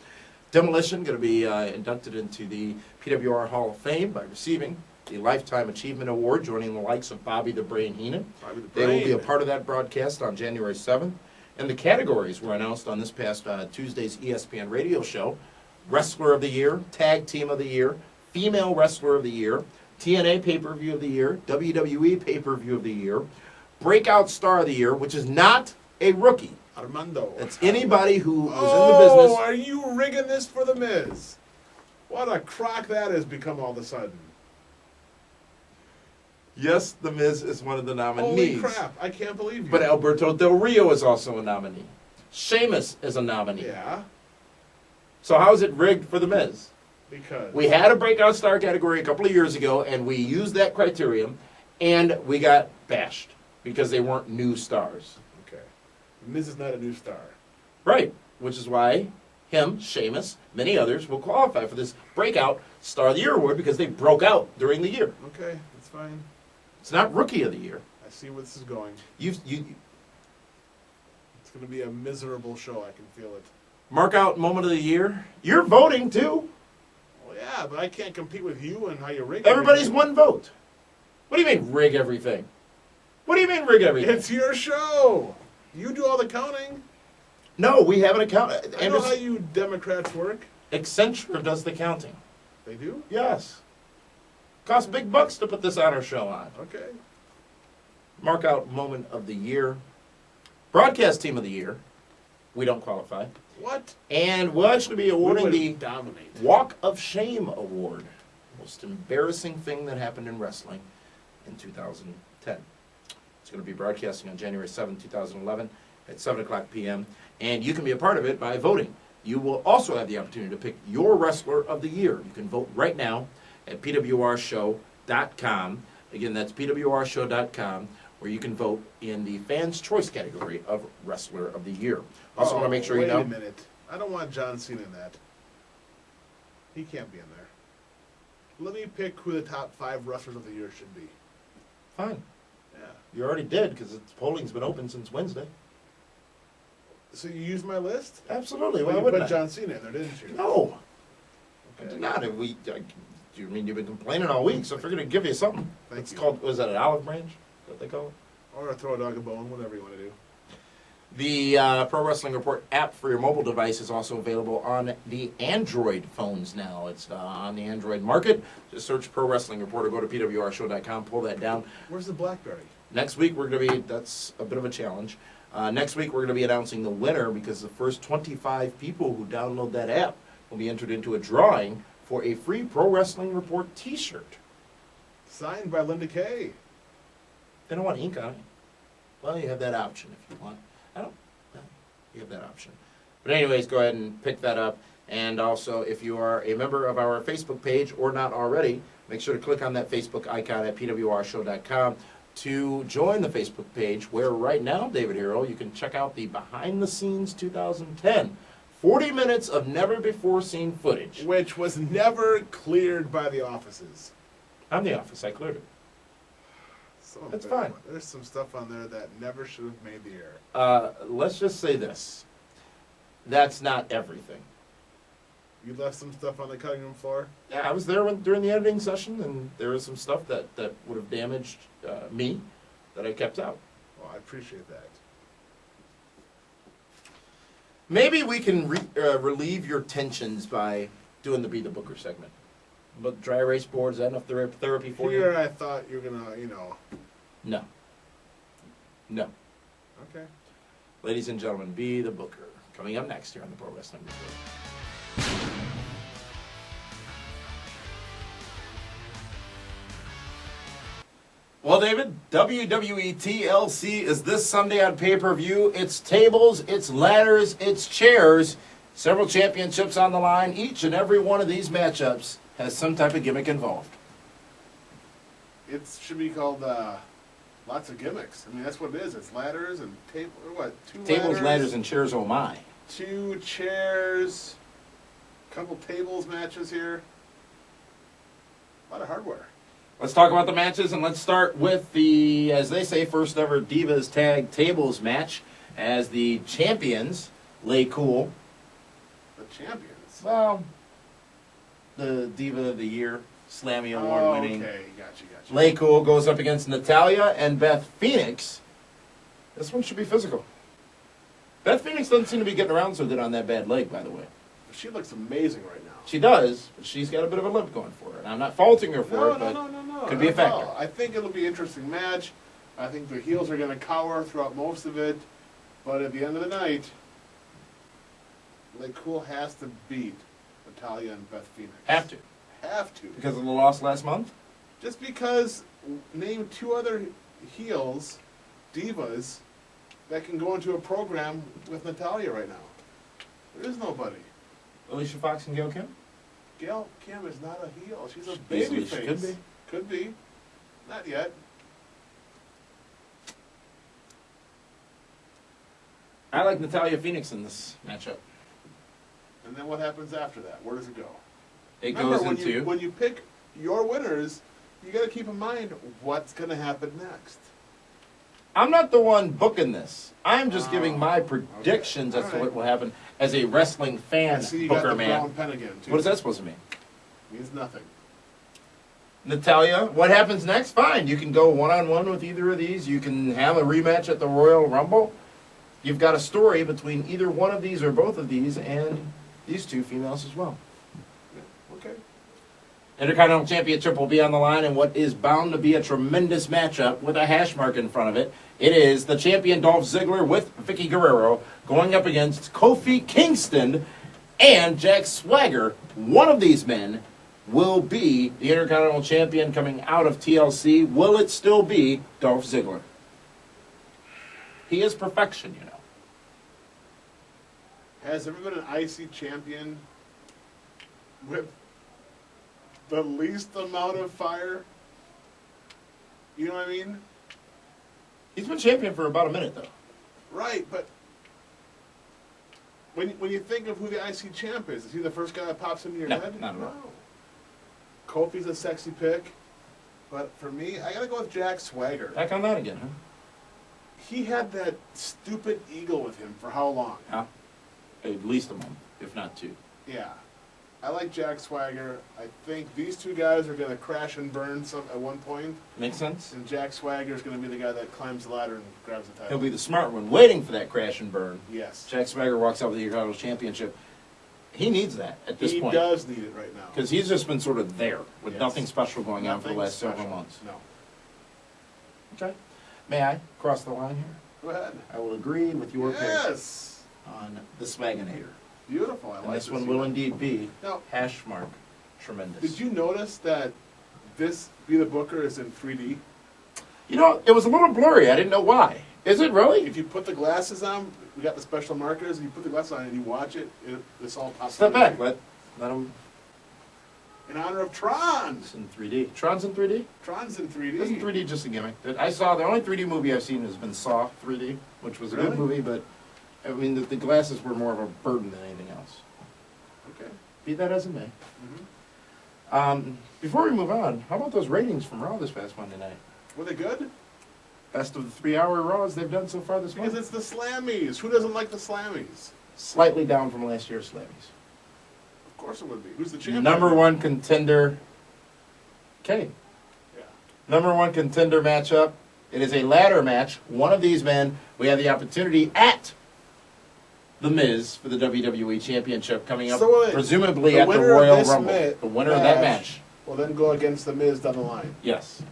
Demolition going to be inducted into the PWR Hall of Fame by receiving the Lifetime Achievement Award, joining the likes of Bobby the Brain Heenan. They will be a part of that broadcast on January 7th. And the categories were announced on this past Tuesday's ESPN radio show. Wrestler of the Year, Tag Team of the Year, Female Wrestler of the Year, TNA Pay-Per-View of the Year, WWE Pay-Per-View of the Year, Breakout Star of the Year, which is not a rookie. Armando. It's anybody who was in the Oh, business. are you rigging this for the Miz? What a crock that has become all of a sudden. Yes, The Miz is one of the Holy nominees. crap, I can't believe you. But Alberto Del Rio is also a nominee. Sheamus is a nominee. Yeah, So how is it rigged for The Miz? because... We had a breakout star category a couple of years ago, and we used that criterion, and we got bashed because they weren't new stars. Okay. Miz is not a new star. Right, which is why him, Sheamus, many others will qualify for this breakout Star of the Year award because they broke out during the year. Okay, that's fine. It's not Rookie of the Year. I see where this is going. You It's going to be a miserable show. I can feel it. mark out Moment of the Year. You're voting too. Well, yeah, but I can't compete with you and how you rig Everybody's everything. one vote. What do you mean rig everything? What do you mean rig everything? It's your show. You do all the counting. No, we have an account. I know how you Democrats work. Accenture does the counting. They do? Yes. Costs big bucks to put this honor show on. Okay. Mark out Moment of the Year. Broadcast Team of the Year. We don't qualify. What? And we'll actually be We awarding would the dominate. Walk of Shame Award. Most embarrassing thing that happened in wrestling in 2010. It's going to be broadcasting on January 7, 2011 at 7 o'clock p.m. And you can be a part of it by voting. You will also have the opportunity to pick your Wrestler of the Year. You can vote right now at pwrshow.com. Again, that's pwrshow.com, where you can vote in the Fans' Choice category of Wrestler of the Year. Also want to make sure you know. Wait a minute. I don't want John Cena in that. He can't be in there. Let me pick who the top 5 wrestlers of the year should be. Fine. Yeah. You already did, because polling's been open since Wednesday. So you used my list? Absolutely. Well, Why you wouldn't put I? John Cena in there, didn't you? No, I Okay. did not. You mean you've been complaining all week, so if we're going to give you something. Thank It's you. called, was that an olive branch? Is that what they call it? Or throw a dog a bone, whatever you want to do. The Pro Wrestling Report app for your mobile device is also available on the Android phones now. It's on the Android market. Just search Pro Wrestling Report or go to pwrshow.com, pull that down. Where's the BlackBerry? Next week, we're going to be, that's a bit of a challenge. Next week, we're going to be announcing the winner because the first 25 people who download that app will be entered into a drawing for a free Pro Wrestling Report t-shirt. Signed by Linda Kay. They don't want ink on it. Well, you have that option if you want. You have that option. But anyways, go ahead and pick that up. And also, if you are a member of our Facebook page or not already, make sure to click on that Facebook icon at pwrshow.com. to join the Facebook page where right now, David Hero, you can check out the Behind the Scenes 2010. 40 minutes of never-before-seen footage. Which was never cleared by the offices. I'm the office. I cleared it. That's fine. There's some stuff on there that never should have made the air. Let's just say this. That's not everything. You left some stuff on the cutting room floor? Yeah, I was there during the editing session, and there was some stuff that would have damaged me that I kept out. Well, I appreciate that. Maybe we can relieve your tensions by doing the Be the Booker segment. But dry erase board, is that enough therapy for you? Here I thought you were going to, No. No. Okay. Ladies and gentlemen, Be the Booker. Coming up next here on the Pro Wrestling Report. Well, David, WWE TLC is this Sunday on pay-per-view. It's tables, it's ladders, it's chairs. Several championships on the line. Each and every one of these matchups has some type of gimmick involved. It should be called lots of gimmicks. I mean, that's what it is. It's ladders and Tables, ladders, and chairs, oh my. 2 chairs, couple tables matches here. A lot of hardware. Let's talk about the matches, and let's start with the, as they say, first ever Divas Tag Tables match, as the champions lay cool. The champions? Well, the Diva of the Year, Slammy Award winning. Okay, gotcha. Lay cool goes up against Natalya and Beth Phoenix. This one should be physical. Beth Phoenix doesn't seem to be getting around so good on that bad leg, by the way. She looks amazing right now. She does, but she's got a bit of a limp going for her. And I'm not faulting her for it, but could be a factor. I think it'll be an interesting match. I think the heels are going to cower throughout most of it. But at the end of the night, Lay Cool has to beat Natalya and Beth Phoenix. Have to. Have to. Because of the loss last month? Just because, name 2 other heels, divas, that can go into a program with Natalya right now. There is nobody. Alicia Fox and Gail Kim? Gail Kim is not a heel. She's a Easily babyface. she could be. Could be. Not yet. I like Natalya Phoenix in this matchup. And then what happens after that? Where does it go? It Remember, goes into... when you pick your winners, you got to keep in mind what's going to happen next. I'm not the one booking this. I'm just giving my predictions okay. as to what will happen as a wrestling fan I see you booker got the man. brown pen again, too. What is that supposed to mean? Means nothing. Natalya, what happens next? Fine. You can go one-on-one with either of these. You can have a rematch at the Royal Rumble. You've got a story between either one of these or both of these and these 2 females as well. Yeah, okay. Intercontinental Championship will be on the line in what is bound to be a tremendous matchup with a hash mark in front of it. It is the champion Dolph Ziggler with Vicky Guerrero going up against Kofi Kingston and Jack Swagger. One of these men will be the Intercontinental Champion coming out of TLC. Will it still be Dolph Ziggler? He is perfection, you know. Has there been an IC champion with the least amount of fire? You know what I mean? He's been champion for about a minute, though. Right, but when you think of who the IC champ is he the first guy that pops into your No, head? not at all. No. Kofi's a sexy pick, but for me, I gotta go with Jack Swagger. Back on that again, huh? He had that stupid eagle with him for how long? Yeah. At least a month, if not 2. Yeah. I like Jack Swagger. I think these 2 guys are going to crash and burn at one point, Make sense? and Jack Swagger is going to be the guy that climbs the ladder and grabs the title. He'll be the smart one, waiting for that crash and burn. Yes. Jack Swagger walks out with the Intercontinental Championship. He needs that at this point. He does need it right now. Because he's just been sort of there with Yes. nothing special going on for the Nothing last several special. months. No. Okay. May I cross the line here? Go ahead. I will agree with your pick Yes. on the Swaginator. Beautiful. I And like this one will indeed be Now, hash mark tremendous. did you notice that this Be the Booker is in 3D? You know, it was a little blurry. I didn't know why. Is it really? If you put the glasses on, we got the special markers, and you put the glasses on and you watch it, this all pops Step out. back. Let him. in honor of Tron. It's in 3D. Tron's in 3D? Tron's in 3D. Isn't 3D just a gimmick? I saw the only 3D movie I've seen has been Saw 3D, which was a good Really? movie, but I mean the glasses were more of a burden than anything else. Okay. Be that as it may. Mm-hmm. Before we move on, how about those ratings from Raw this past Monday night? Were they good? Best of the 3-hour Raws they've done so far this Because month. it's the Slammies. Who doesn't like the Slammies? Slightly down from last year's Slammys. Of course it would be. Who's the champion? Number one contender, Kane. Yeah. Number one contender matchup. It is a ladder match. One of these men, we have the opportunity at The Miz for the WWE Championship coming up, So, presumably the at the winner of Royal this Rumble. The winner of that match. will then go against The Miz down the line. Yes.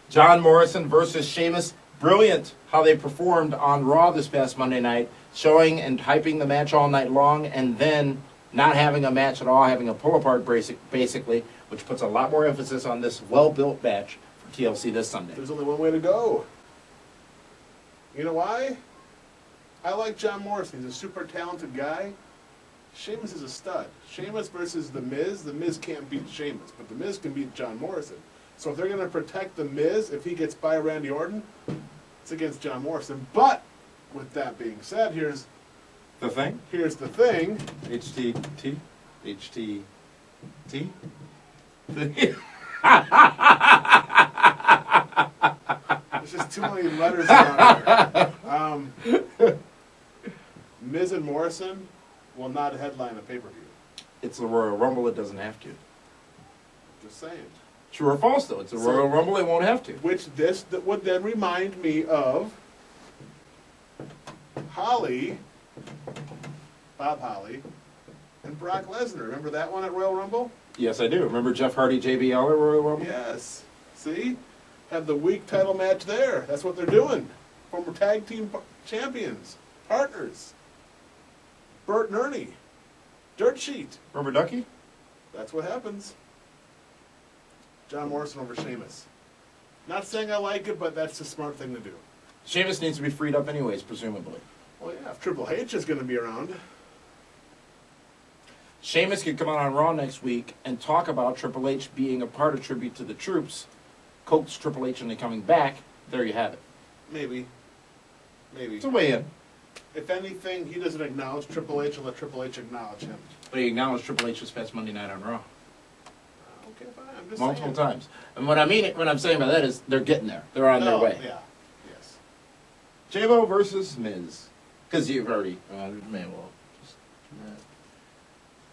John Morrison versus Sheamus. Brilliant how they performed on Raw this past Monday night, showing and hyping the match all night long, and then not having a match at all, having a pull-apart basically, which puts a lot more emphasis on this well-built match for TLC this Sunday. There's only one way to go. You know why? I like John Morrison. He's a super talented guy. Sheamus is a stud. Sheamus versus The Miz. The Miz can't beat Sheamus, but The Miz can beat John Morrison. So if they're going to protect The Miz, if he gets by Randy Orton, it's against John Morrison. But with that being said, here's The thing? the thing. HTT? HTT? There's just too many letters around here. Miz and Morrison will not headline a pay-per-view. It's the Royal Rumble, it doesn't have to. Just saying. True or false, though? It's the So- Royal Rumble, it won't have to. Which that would then remind me of Holly, Bob Holly, and Brock Lesnar. Remember that one at Royal Rumble? Yes, I do. Remember Jeff Hardy, JBL at Royal Rumble? Yes. See? Have the week title match there. That's what they're doing. Former tag team champions, partners. Bert and Ernie. Dirt sheet. Rubber Ducky? That's what happens. John Morrison over Sheamus. Not saying I like it, but that's the smart thing to do. Sheamus needs to be freed up anyways, presumably. Well, yeah, if Triple H is going to be around. Sheamus could come out on Raw next week and talk about Triple H being a part of Tribute to the Troops, coax Triple H into coming back. There you have it. Maybe. Maybe. It's a way in. If anything, he doesn't acknowledge Triple H and let Triple H acknowledge him. But he acknowledged Triple H this past Monday night on Raw. Okay, fine. I'm just Multiple saying. times. And what I'm saying by that is they're getting there. They're on their way. Yeah. Yes. J-Lo versus Miz. Because you've already, may well. Just,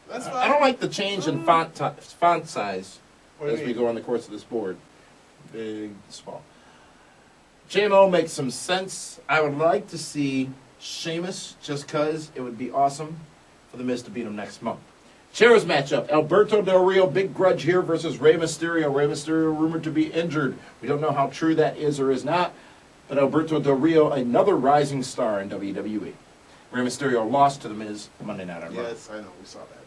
That's fine. I don't like the change in font size What do you as we mean? go on the course of this board. Big, small. JMO makes some sense. I would like to see Sheamus just because it would be awesome for The Miz to beat him next month. Chairs matchup. Alberto Del Rio, big grudge here versus Rey Mysterio. Rey Mysterio rumored to be injured. We don't know how true that is or is not. But Alberto Del Rio, another rising star in WWE. Rey Mysterio lost to The Miz Monday Night on Raw. Yes, I know. We saw that.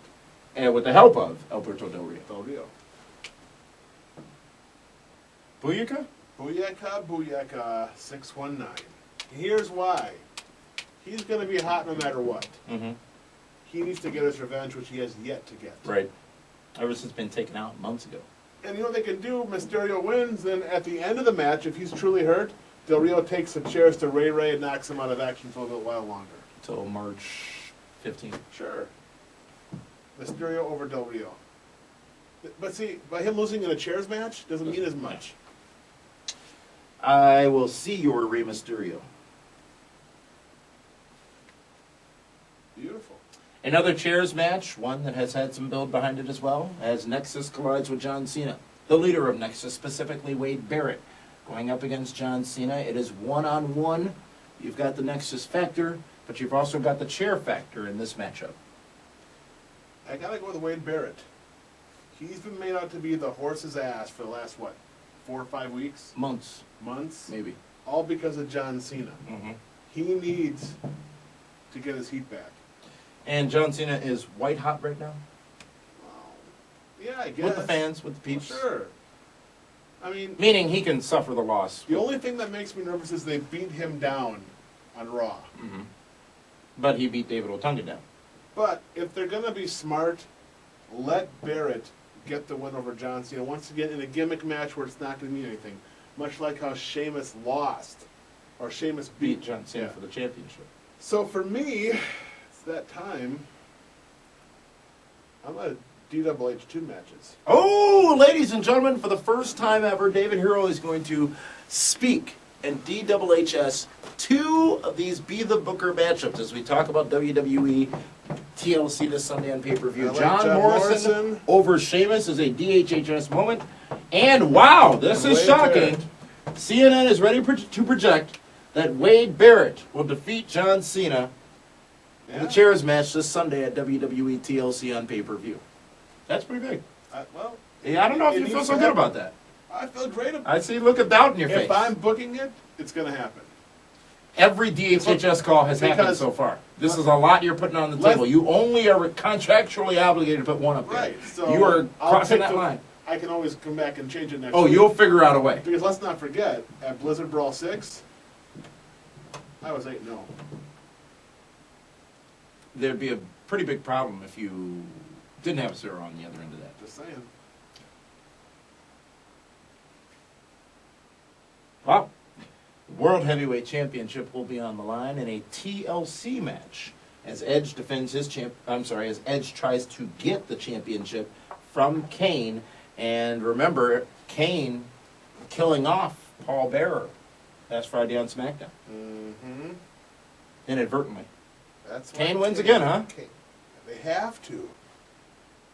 And with the help of Alberto Del Rio. Del Rio. Booyaka? Booyaka, booyaka, 619. Here's why. He's going to be hot no matter what. Mm-hmm. He needs to get his revenge, which he has yet to get. Right. Ever since been taken out months ago. And you know what they can do? Mysterio wins, then at the end of the match, if he's truly hurt, Del Rio takes the chairs to Ray and knocks him out of action for a little while longer. Until March 15th. Sure. Mysterio over Del Rio. But see, by him losing in a chairs match doesn't mean as much. I will see your Rey Mysterio. Beautiful. Another chairs match, one that has had some build behind it as well, as Nexus collides with John Cena. The leader of Nexus, specifically Wade Barrett, going up against John Cena. It is one-on-one. You've got the Nexus factor, but you've also got the chair factor in this matchup. I gotta go with Wade Barrett. He's been made out to be the horse's ass for the last, 4 or 5 weeks? Months, Months? maybe. All because of John Cena. Mm-hmm. He needs to get his heat back. And John Cena is white hot right now? Well, yeah, I guess. With the fans, with the Well, peeps. sure. I mean, Meaning he can suffer the loss. the only thing that makes me nervous is they beat him down on Raw. Mm-hmm. But he beat David Otunga down. But if they're going to be smart let Barrett get the win over John Cena once again in a gimmick match where it's not going to mean anything. Much like how Sheamus lost, or Sheamus Beat John Cena for the championship. So for me, it's that time. I'm a DWH2 matches. Oh, ladies and gentlemen, for the first time ever, David Hero is going to speak in DWHS 2 of these Be the Booker matchups as we talk about WWE TLC this Sunday on pay-per-view. Like John Morrison over Sheamus is a DHHS moment. And wow, this is Wade shocking. CNN is ready to project that Wade Barrett will defeat John Cena in the chairs match this Sunday at WWE TLC on pay-per-view. That's pretty big. Well, Yeah, I don't know if you feel so good about that. I feel great about it. I see look of doubt in your face. If I'm booking it, it's going to happen. Every DHHS call has happened so far. This is a lot you're putting on the table. You only are contractually obligated to put one up there. Right. So you are I'll crossing take that line. I can always come back and change it next Oh, week. you'll figure out a way. Because let's not forget, at Blizzard Brawl 6, I was 8-0. There'd be a pretty big problem if you didn't have a zero on the other end of that. Just saying. Well, the World Heavyweight Championship will be on the line in a TLC match as Edge defends his as Edge tries to get the championship from Kane. And remember, Kane killing off Paul Bearer last Friday on SmackDown. Mm-hmm. Inadvertently. That's Kane why wins again, huh? They have to.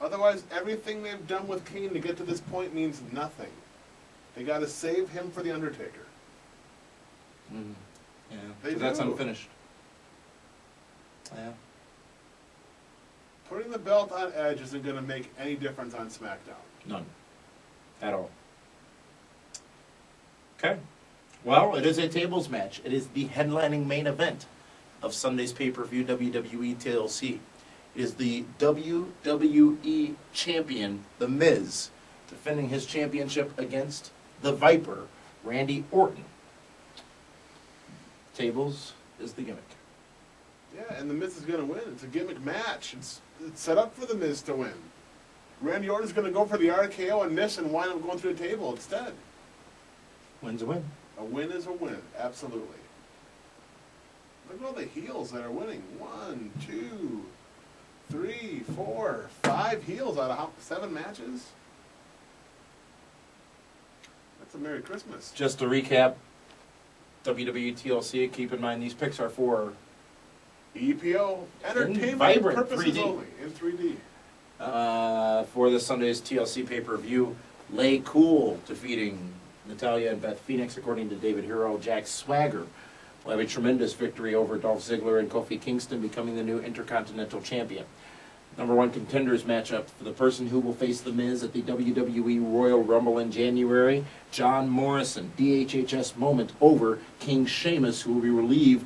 Otherwise, everything they've done with Kane to get to this point means nothing. They got to save him for the Undertaker. Mm. Yeah, They 'cause that's do. unfinished. Yeah. Putting the belt on Edge isn't going to make any difference on SmackDown. None. At all. Okay. Well, it is a tables match. It is the headlining main event of Sunday's pay-per-view WWE TLC. It is the WWE Champion, The Miz, defending his championship against the Viper, Randy Orton. Tables is the gimmick. Yeah, and The Miz is going to win. It's a gimmick match. It's set up for The Miz to win. Randy Orton's going to go for the RKO and miss and wind up going through the table instead. Win's a win. A win is a win, absolutely. Look at all the heels that are winning. 1, 2, 3, 4, 5 heels out of 7 matches. That's a Merry Christmas. Just to recap, WWE TLC, keep in mind these picks are for EPO, entertainment vibrant purposes 3D. only, in 3D. For this Sunday's TLC pay-per-view. Lay Cool defeating Natalya and Beth Phoenix, according to David Hero. Jack Swagger will have a tremendous victory over Dolph Ziggler and Kofi Kingston, becoming the new Intercontinental Champion. Number 1 contenders matchup for the person who will face The Miz at the WWE Royal Rumble in January. John Morrison, DHHS moment over King Sheamus, who will be relieved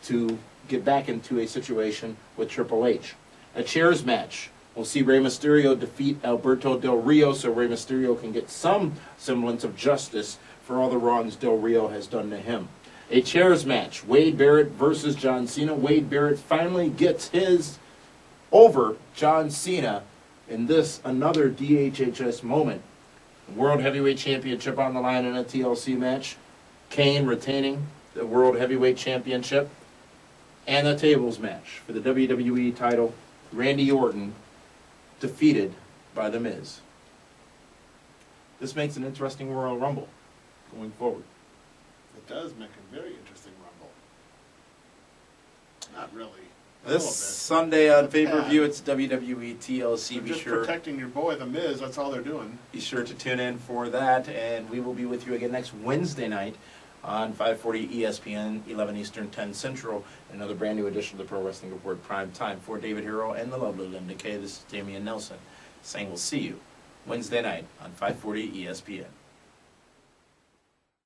to get back into a situation with Triple H. A chairs match. We'll see Rey Mysterio defeat Alberto Del Rio so Rey Mysterio can get some semblance of justice for all the wrongs Del Rio has done to him. A chairs match. Wade Barrett versus John Cena. Wade Barrett finally gets his over John Cena in this another DHHS moment. World Heavyweight Championship on the line in a TLC match. Kane retaining the World Heavyweight Championship. And the tables match for the WWE title. Randy Orton defeated by The Miz. This makes an interesting Royal Rumble going forward. It does make a very interesting Rumble. Not really. A This little bit. Sunday on Not pay-per-view, bad. it's WWE TLC. They're Be just sure protecting your boy, The Miz. That's all they're doing. Be sure to tune in for that, and we will be with you again next Wednesday night on 540 ESPN, 11 Eastern, 10 Central, another brand new edition of the Pro Wrestling Report Prime Time. For David Hero and the lovely Linda Kay, this is Damian Nelson saying we'll see you Wednesday night on 540 ESPN.